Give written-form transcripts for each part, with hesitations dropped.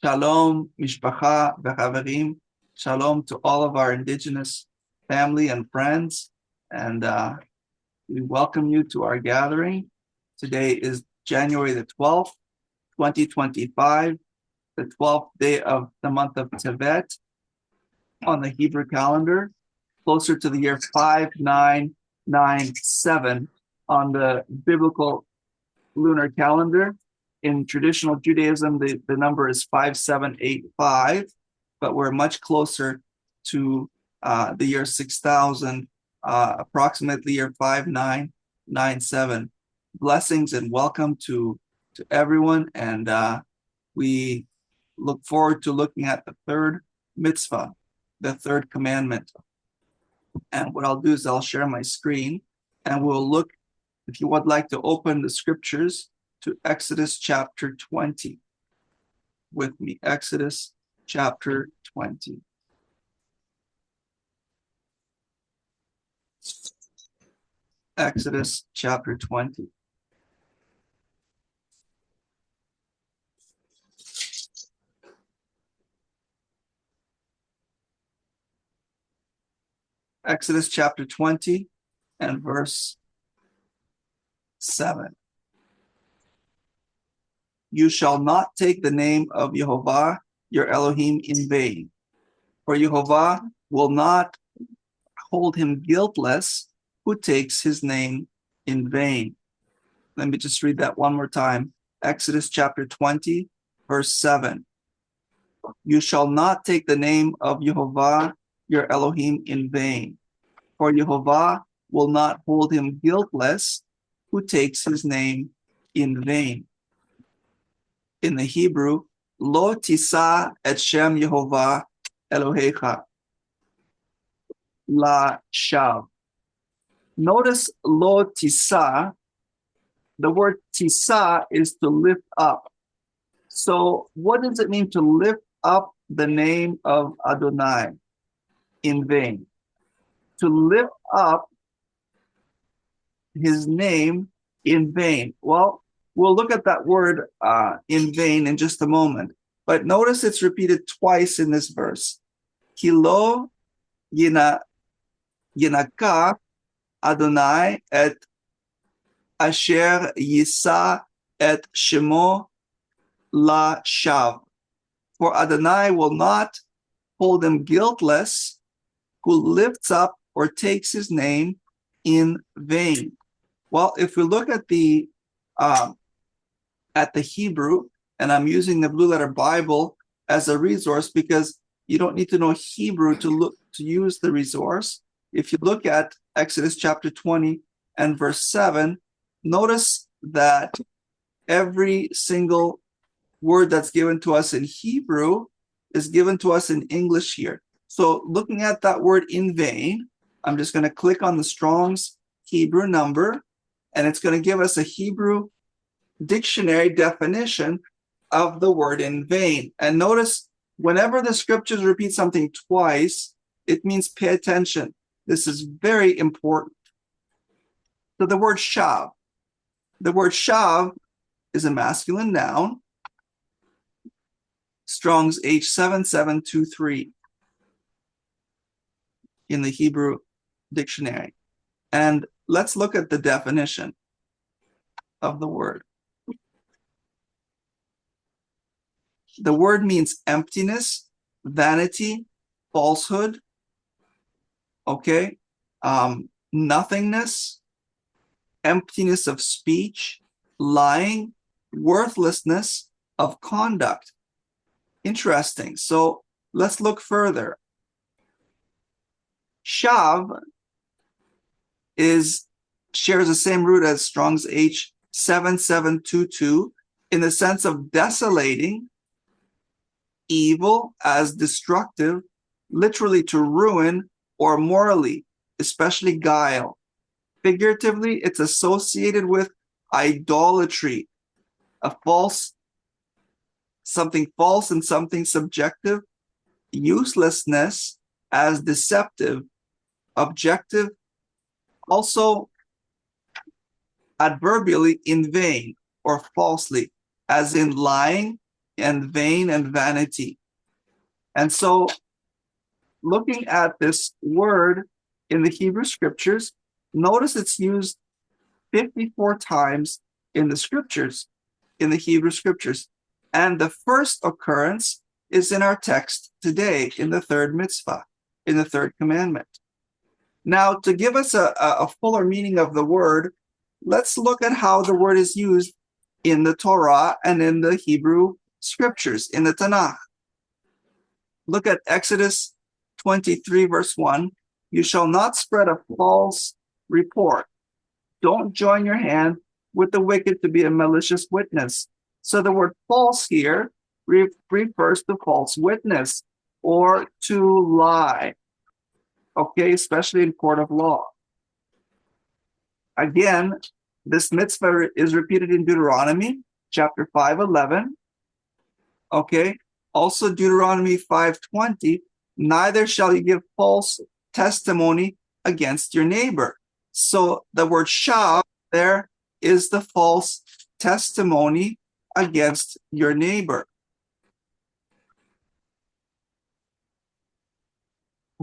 Shalom, mishpacha v'chaverim. Shalom to all of our indigenous family and friends. And we welcome you to our gathering. Today is January the 12th, 2025, the 12th day of the month of Tevet on the Hebrew calendar, closer to the year 5997 on the biblical lunar calendar. In traditional Judaism, the number is 5785, but we're much closer to the year 6000, approximately year 5997. Blessings and welcome to everyone. And we look forward to looking at the third mitzvah, the third commandment. And what I'll do is I'll share my screen and we'll look, if you would like to open the scriptures, to Exodus chapter 20 with me. Exodus chapter 20. Exodus chapter 20. Exodus chapter 20 and verse 7. You shall not take the name of Yehovah, your Elohim, in vain, for Yehovah will not hold him guiltless who takes his name in vain. Let me just read that one more time. Exodus chapter 20, verse 7. You shall not take the name of Yehovah, your Elohim, in vain, for Yehovah will not hold him guiltless who takes his name in vain. In the Hebrew, Lo tisa et Shem Yehovah Elohecha la shav. Notice Lo tisa. The word tisa is to lift up. So what does it mean to lift up the name of Adonai in vain? To lift up his name in vain. Well, we'll look at that word in vain in just a moment. But notice it's repeated twice in this verse. Kilo yinaka Adonai et asher yisa et shemo la shav. For Adonai will not hold him guiltless who lifts up or takes his name in vain. Well, if we look at the Hebrew, and I'm using the Blue Letter Bible as a resource because you don't need to know Hebrew to use the resource. If you look at Exodus chapter 20 and verse 7, notice that every single word that's given to us in Hebrew is given to us in English here. So looking at that word in vain, I'm just going to click on the Strong's Hebrew number, and it's going to give us a Hebrew dictionary definition of the word in vain. And notice whenever the scriptures repeat something twice, it means pay attention. This is very important. So the word shav. The word shav is a masculine noun. Strong's H7723 in the Hebrew dictionary. And let's look at the definition of the word. The word means emptiness, vanity, falsehood, nothingness, emptiness of speech, lying, worthlessness of conduct. Interesting. So let's look further. Shav shares the same root as Strong's H7722 in the sense of desolating, evil as destructive, literally to ruin, or morally, especially guile. Figuratively, it's associated with idolatry, something false and something subjective, uselessness as deceptive, objective, also adverbially in vain or falsely, as in lying, and vain and vanity. And so looking at this word in the Hebrew scriptures, notice it's used 54 times in the scriptures, in the Hebrew scriptures. And the first occurrence is in our text today, in the third mitzvah, in the third commandment. Now, to give us a fuller meaning of the word, let's look at how the word is used in the Torah and in the Hebrew scriptures, in the Tanakh. Look at Exodus 23, verse 1. You shall not spread a false report. Don't join your hand with the wicked to be a malicious witness. So the word false here refers to false witness or to lie, okay, especially in court of law. Again, this mitzvah is repeated in Deuteronomy chapter 5:11, okay. Also Deuteronomy 5:20, neither shall you give false testimony against your neighbor. So the word shav there is the false testimony against your neighbor.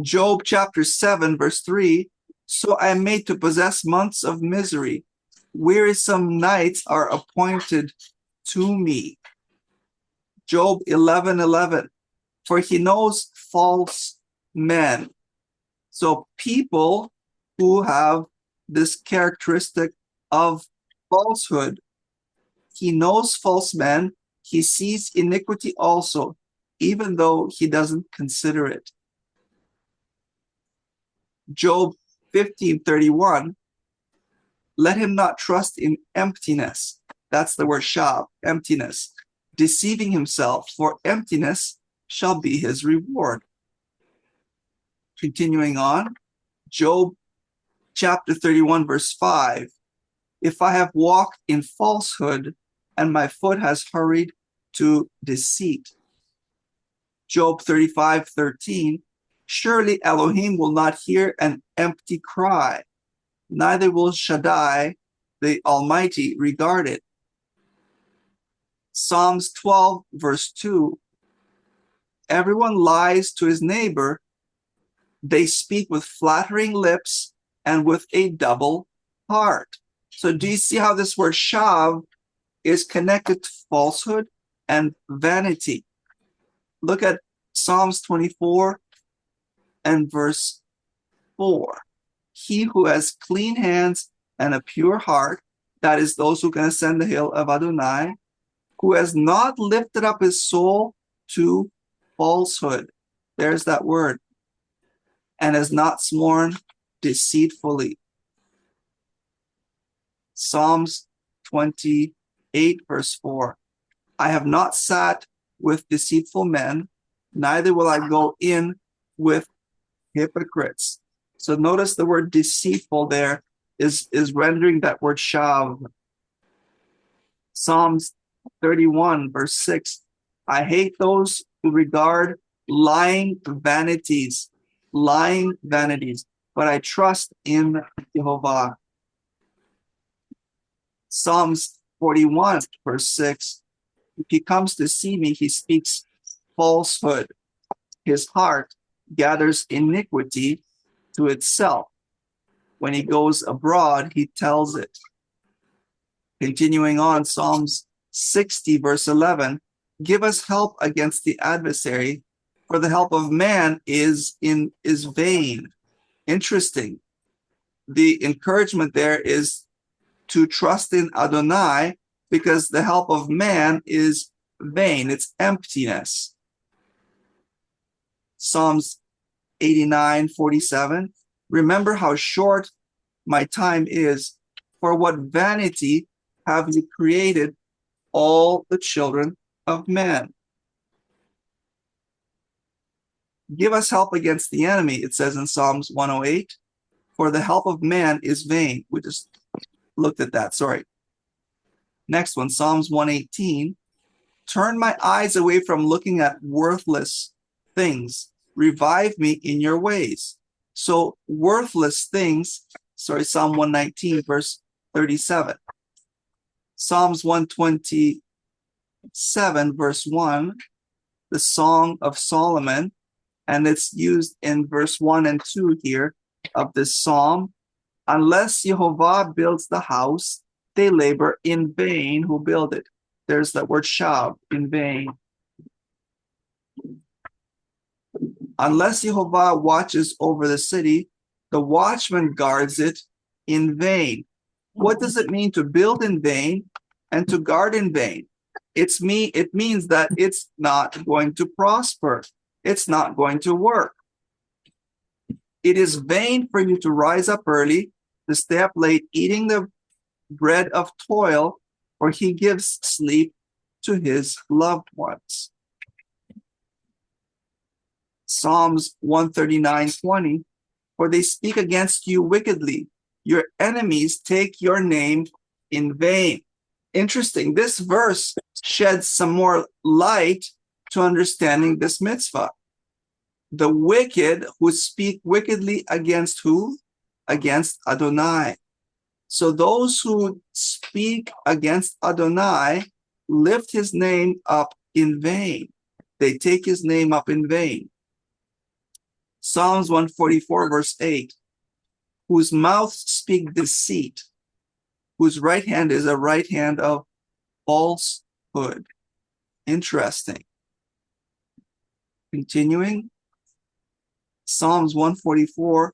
Job chapter 7, verse 3, so I am made to possess months of misery. Wearisome nights are appointed to me. Job 11:11, for he knows false men. So people who have this characteristic of falsehood, he knows false men, he sees iniquity also, even though he doesn't consider it. Job 15:31, let him not trust in emptiness. That's the word shav, emptiness. Deceiving himself, for emptiness shall be his reward. Continuing on, Job chapter 31, verse 5, if I have walked in falsehood and my foot has hurried to deceit. Job 35:13, surely Elohim will not hear an empty cry, neither will Shaddai, the Almighty, regard it. Psalms 12, verse 2, everyone lies to his neighbor. They speak with flattering lips and with a double heart. So do you see how this word shav is connected to falsehood and vanity? Look at Psalms 24 and verse 4. He who has clean hands and a pure heart, that is those who can ascend the hill of Adonai, who has not lifted up his soul to falsehood. There's that word. And has not sworn deceitfully. Psalms 28, verse 4. I have not sat with deceitful men, neither will I go in with hypocrites. So notice the word deceitful there is rendering that word shav. Psalms 31, verse 6. I hate those who regard lying vanities, but I trust in Jehovah. Psalms 41, verse 6. If he comes to see me, he speaks falsehood. His heart gathers iniquity to itself. When he goes abroad, he tells it. Continuing on, Psalms 60, verse 11. Give us help against the adversary, for the help of man is vain. Interesting. The encouragement there is to trust in Adonai, because the help of man is vain. It's emptiness. Psalms 89:47. Remember how short my time is. For what vanity have you created all the children of men? Give us help against the enemy, it says in Psalms 108. For the help of man is vain. We just looked at that, sorry. Next one, Psalms 118. Turn my eyes away from looking at worthless things. Revive me in your ways. So worthless things, Psalm 119, verse 37. Psalms 121, 7, verse 1, the Song of Solomon, and it's used in verse 1 and 2 here of this psalm. Unless Jehovah builds the house, they labor in vain who build it. There's that word shav, in vain. Unless Jehovah watches over the city, the watchman guards it in vain. What does it mean to build in vain and to guard in vain? It means that it's not going to prosper. It's not going to work. It is vain for you to rise up early, to stay up late eating the bread of toil, for he gives sleep to his loved ones. Psalms 139:20, for they speak against you wickedly. Your enemies take your name in vain. Interesting. This verse sheds some more light to understanding this mitzvah. The wicked who speak wickedly against who? Against Adonai. So those who speak against Adonai lift his name up in vain. They take his name up in vain. Psalms 144, verse 8, whose mouths speak deceit, whose right hand is a right hand of falsehood. Interesting. Continuing, Psalms 144,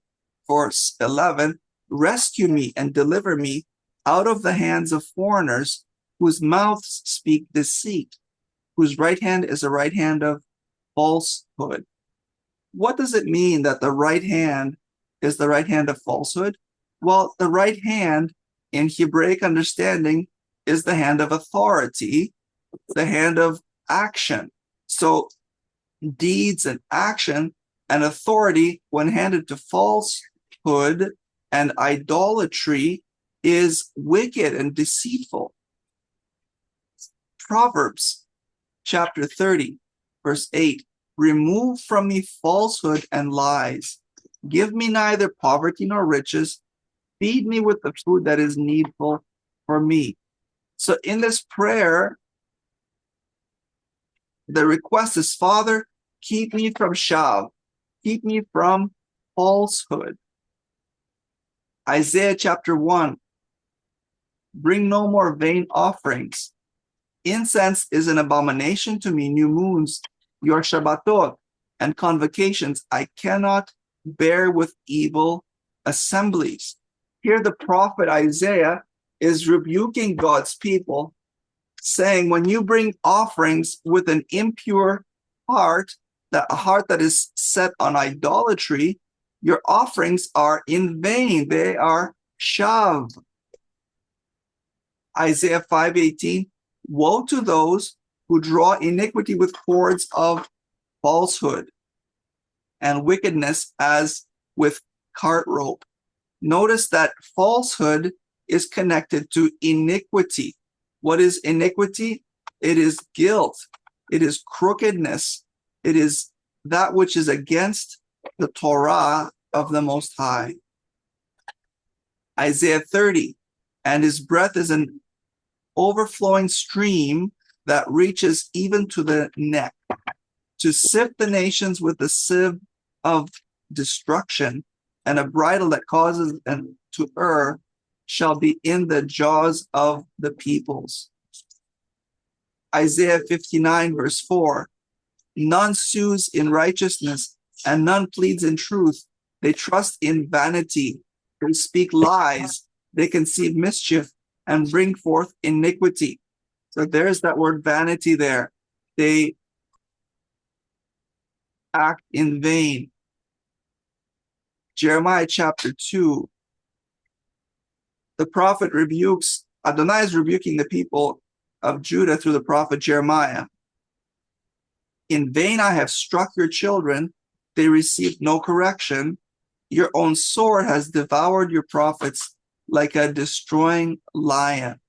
verse 11, rescue me and deliver me out of the hands of foreigners, whose mouths speak deceit, whose right hand is a right hand of falsehood. What does it mean that the right hand is the right hand of falsehood? Well, the right hand in Hebraic understanding is the hand of authority, the hand of action. So deeds and action and authority, when handed to falsehood and idolatry, is wicked and deceitful. Proverbs chapter 30, verse 8, remove from me falsehood and lies. Give me neither poverty nor riches. Feed me with the food that is needful for me. So in this prayer, the request is, Father, keep me from shav. Keep me from falsehood. Isaiah chapter 1, bring no more vain offerings. Incense is an abomination to me. New moons, your Shabbatot, and convocations I cannot bear with evil assemblies. Here the prophet Isaiah is rebuking God's people, saying, when you bring offerings with an impure heart, a heart that is set on idolatry, your offerings are in vain. They are shav. Isaiah 5:18, woe to those who draw iniquity with cords of falsehood and wickedness as with cart rope. Notice that falsehood is connected to iniquity. What is iniquity? It is guilt. It is crookedness. It is that which is against the Torah of the Most High. Isaiah 30, and his breath is an overflowing stream that reaches even to the neck, to sift the nations with the sieve of destruction, and a bridle that causes them to err shall be in the jaws of the peoples. Isaiah 59, verse 4, none sues in righteousness, and none pleads in truth. They trust in vanity. They speak lies. They conceive mischief and bring forth iniquity. So there's that word vanity there. They act in vain. Jeremiah chapter 2, the prophet rebukes, Adonai is rebuking the people of Judah through the prophet Jeremiah. In vain I have struck your children, they received no correction. Your own sword has devoured your prophets like a destroying lion.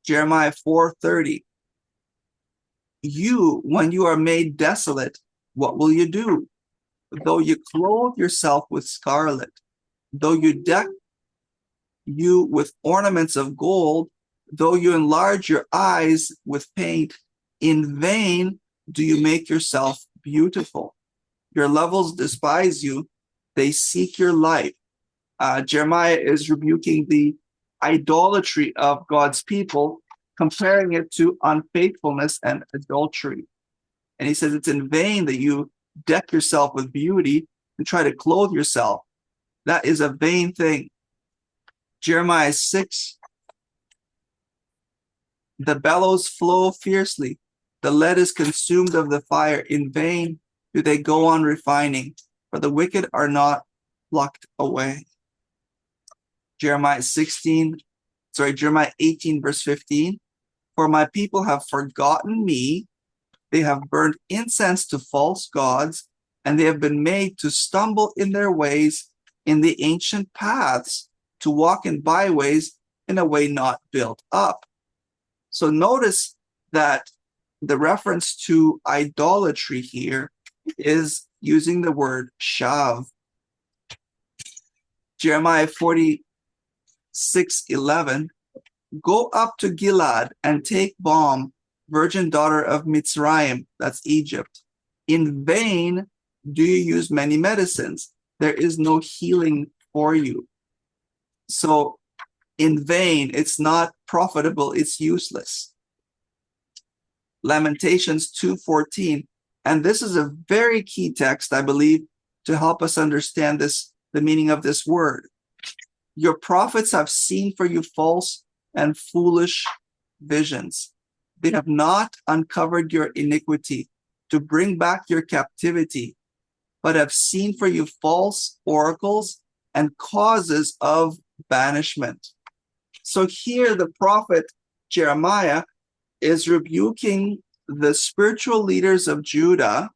Jeremiah 4:30. You, when you are made desolate, what will you do? Though you clothe yourself with scarlet, though you deck you with ornaments of gold, Though you enlarge your eyes with paint, in vain do you make yourself beautiful. Your lovers despise you. They seek your life. Jeremiah is rebuking the idolatry of God's people, comparing it to unfaithfulness and adultery. And he says it's in vain that you deck yourself with beauty and try to clothe yourself. That is a vain thing. Jeremiah 6, the bellows flow fiercely. The lead is consumed of the fire. In vain do they go on refining, for the wicked are not plucked away. Jeremiah 18, verse 15. For my people have forgotten me. They have burned incense to false gods, and they have been made to stumble in their ways, in the ancient paths, to walk in byways in a way not built up. So notice that the reference to idolatry here is using the word shav. Jeremiah 46:11, go up to Gilad and take balm, virgin daughter of Mitzrayim, that's Egypt. In vain do you use many medicines. There is no healing for you. So in vain, it's not profitable, it's useless. Lamentations 2:14, and this is a very key text, I believe, to help us understand the meaning of this word. Your prophets have seen for you false and foolish visions. They have not uncovered your iniquity to bring back your captivity, but have seen for you false oracles and causes of banishment. So here the prophet Jeremiah is rebuking the spiritual leaders of Judah,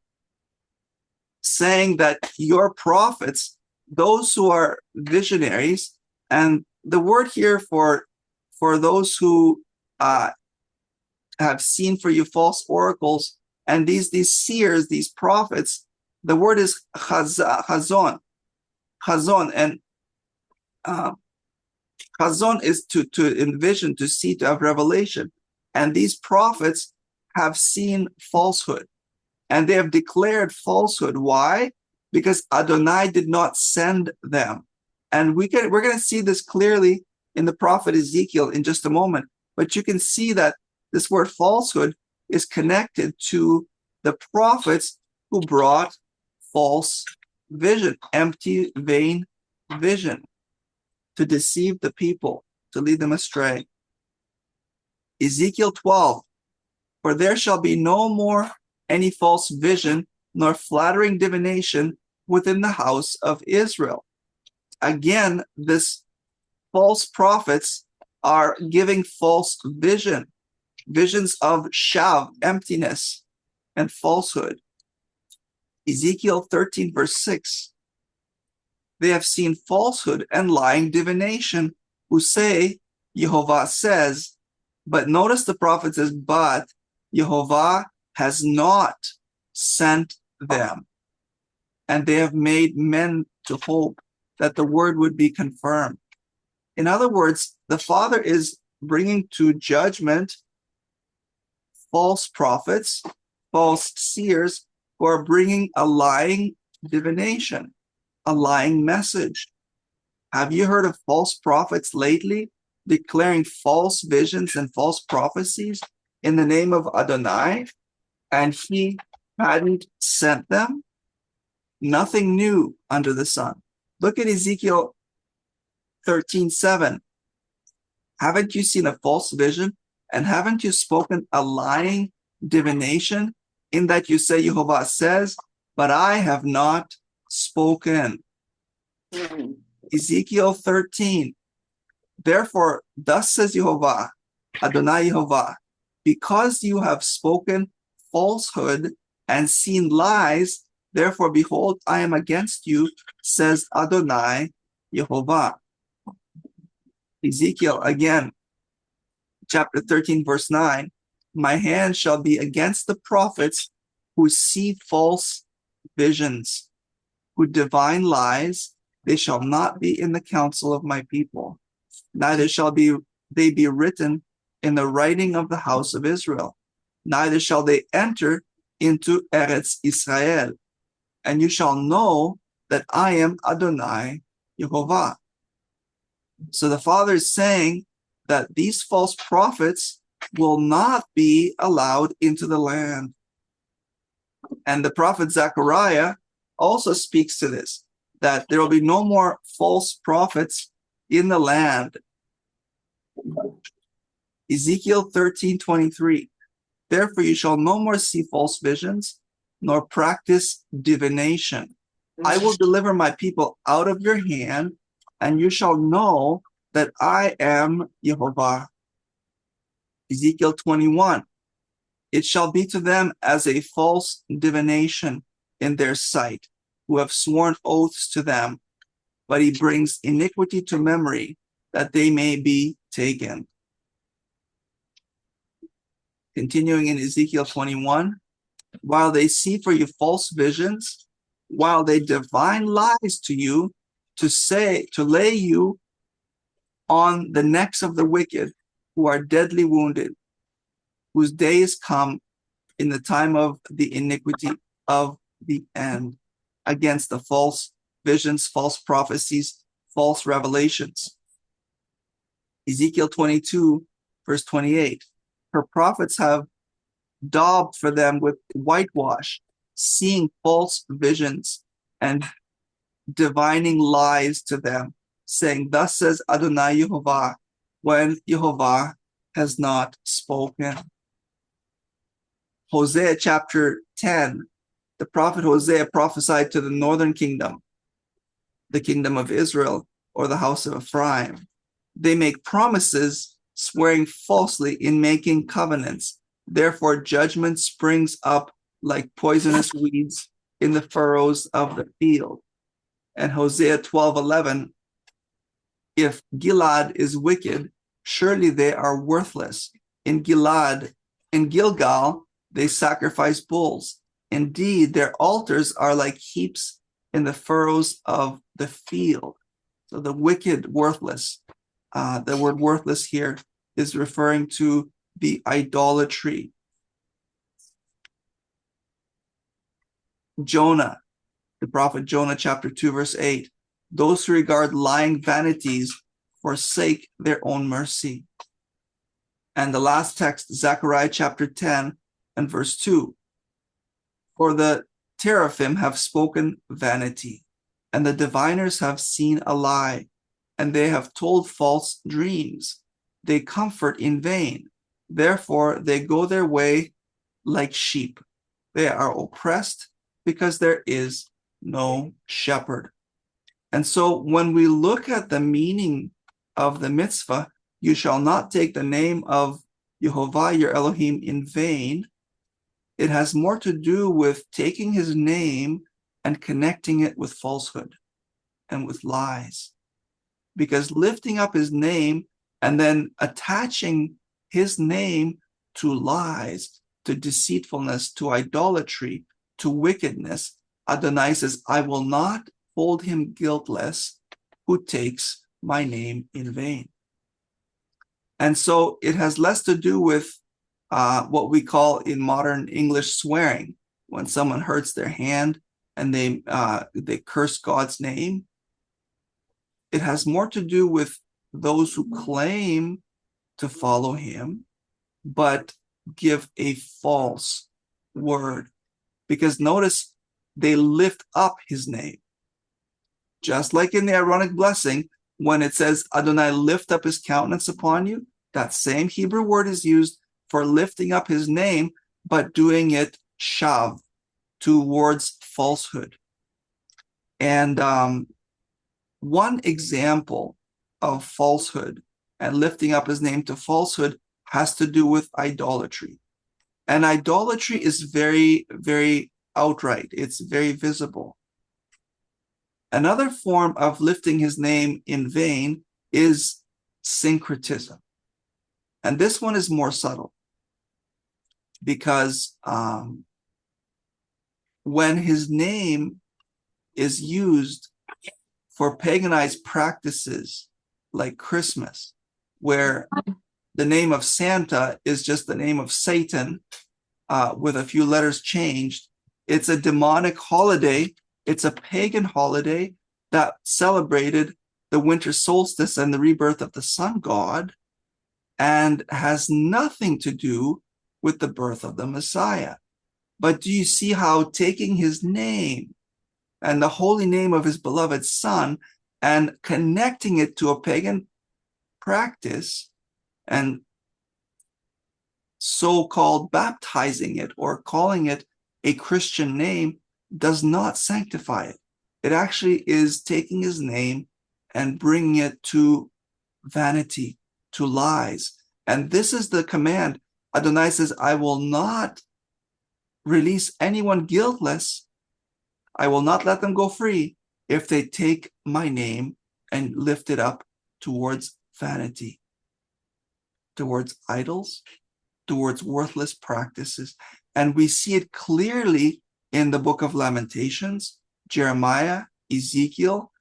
saying that your prophets, those who are visionaries, and the word here for those who have seen for you false oracles, and these seers, these prophets, the word is chazon, and chazon is to envision, to see, to have revelation. And these prophets have seen falsehood, and they have declared falsehood. Why? Because Adonai did not send them. And we're going to see this clearly in the prophet Ezekiel in just a moment. But you can see that this word falsehood is connected to the prophets who brought false vision, empty, vain vision, to deceive the people, to lead them astray. Ezekiel 12, for there shall be no more any false vision, nor flattering divination within the house of Israel. Again, this false prophets are giving false visions of shav, emptiness, and falsehood. Ezekiel 13, verse 6, they have seen falsehood and lying divination, who say, Yehovah says, but notice the prophet says, but Yehovah has not sent them. And they have made men to hope that the word would be confirmed. In other words, the Father is bringing to judgment false prophets, false seers, who are bringing a lying divination, a lying message. Have you heard of false prophets lately declaring false visions and false prophecies in the name of Adonai, and he hadn't sent them? Nothing new under the sun. Look at Ezekiel 13:7. Haven't you seen a false vision, and haven't you spoken a lying divination, in that you say Yehovah says, but I have not spoken? Ezekiel 13. Therefore, thus says Yehovah, Adonai Yehovah, because you have spoken falsehood and seen lies, therefore, behold, I am against you, says Adonai Yehovah. Ezekiel again, chapter 13, verse 9, my hand shall be against the prophets who see false visions, who divine lies. They shall not be in the council of my people, neither shall they be written in the writing of the house of Israel, neither shall they enter into Eretz Israel. And you shall know that I am Adonai Yehovah. So the Father is saying that these false prophets will not be allowed into the land. And the prophet Zechariah also speaks to this, that there will be no more false prophets in the land. Ezekiel 13:23. Therefore you shall no more see false visions, nor practice divination. I will deliver my people out of your hand, and you shall know that I am Yehovah. Ezekiel 21. It shall be to them as a false divination in their sight, who have sworn oaths to them, but he brings iniquity to memory, that they may be taken. Continuing in Ezekiel 21, while they see for you false visions, while they divine lies to you, to lay you on the necks of the wicked, who are deadly wounded, whose days come in the time of the iniquity of the end, against the false visions, false prophecies, false revelations. Ezekiel 22, verse 28. Her prophets have daubed for them with whitewash, seeing false visions and divining lies to them, saying, thus says Adonai Yehovah, when Yehovah has not spoken. Hosea chapter 10, the prophet Hosea prophesied to the northern kingdom, the kingdom of Israel, or the house of Ephraim. They make promises, swearing falsely in making covenants. Therefore, judgment springs up like poisonous weeds in the furrows of the field. And Hosea 12:11, if Gilad is wicked, surely they are worthless. In Gilgal, they sacrifice bulls. Indeed, their altars are like heaps in the furrows of the field. So the wicked, worthless. The word worthless here is referring to the idolatry. Jonah, the prophet Jonah, chapter 2, verse 8. Those who regard lying vanities forsake their own mercy. And the last text, Zechariah chapter 10 and verse 2. For the teraphim have spoken vanity, and the diviners have seen a lie, and they have told false dreams. They comfort in vain. Therefore, they go their way like sheep. They are oppressed because there is no shepherd. And so when we look at the meaning of the mitzvah, you shall not take the name of Yehovah your Elohim in vain, it has more to do with taking his name and connecting it with falsehood and with lies. Because lifting up his name and then attaching his name to lies, to deceitfulness, to idolatry, to wickedness, Adonai says, I will not hold him guiltless who takes my name in vain. And so it has less to do with what we call in modern English swearing, when someone hurts their hand and they curse God's name. It has more to do with those who claim to follow him, but give a false word. Because notice, they lift up his name. Just like in the Aaronic blessing, when it says, Adonai lift up his countenance upon you, that same Hebrew word is used for lifting up his name, but doing it shav, towards falsehood. And one example of falsehood and lifting up his name to falsehood has to do with idolatry. And idolatry is very, very outright. It's very visible. Another form of lifting his name in vain is syncretism. And this one is more subtle, because when his name is used for paganized practices like Christmas, where The name of Santa is just the name of Satan, with a few letters changed. It's a demonic holiday. It's a pagan holiday that celebrated the winter solstice and the rebirth of the sun god, and has nothing to do with the birth of the Messiah. But do you see how taking his name and the holy name of his beloved son and connecting it to a pagan practice and so-called baptizing it or calling it a Christian name does not sanctify it? It actually is taking his name and bringing it to vanity, to lies. And this is the command. Adonai says, I will not release anyone guiltless. I will not let them go free if they take my name and lift it up towards vanity, towards idols, towards worthless practices. And we see it clearly in the book of Lamentations, Jeremiah, Ezekiel,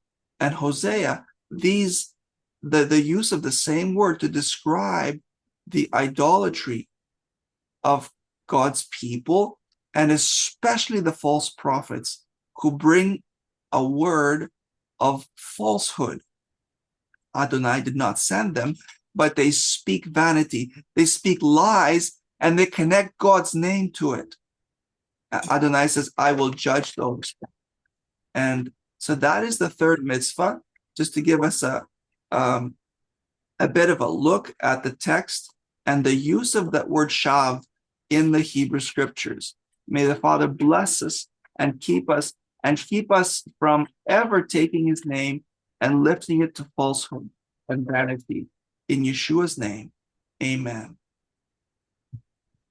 and Hosea. These, the use of the same word to describe the idolatry of God's people, and especially the false prophets who bring a word of falsehood. Adonai did not send them, but they speak vanity, they speak lies, and they connect God's name to it. Adonai says, I will judge those. And so that is the third mitzvah, just to give us a bit of a look at the text and the use of that word shav in the Hebrew scriptures. May the Father bless us and keep us from ever taking his name and lifting it to falsehood and vanity. In Yeshua's name, amen.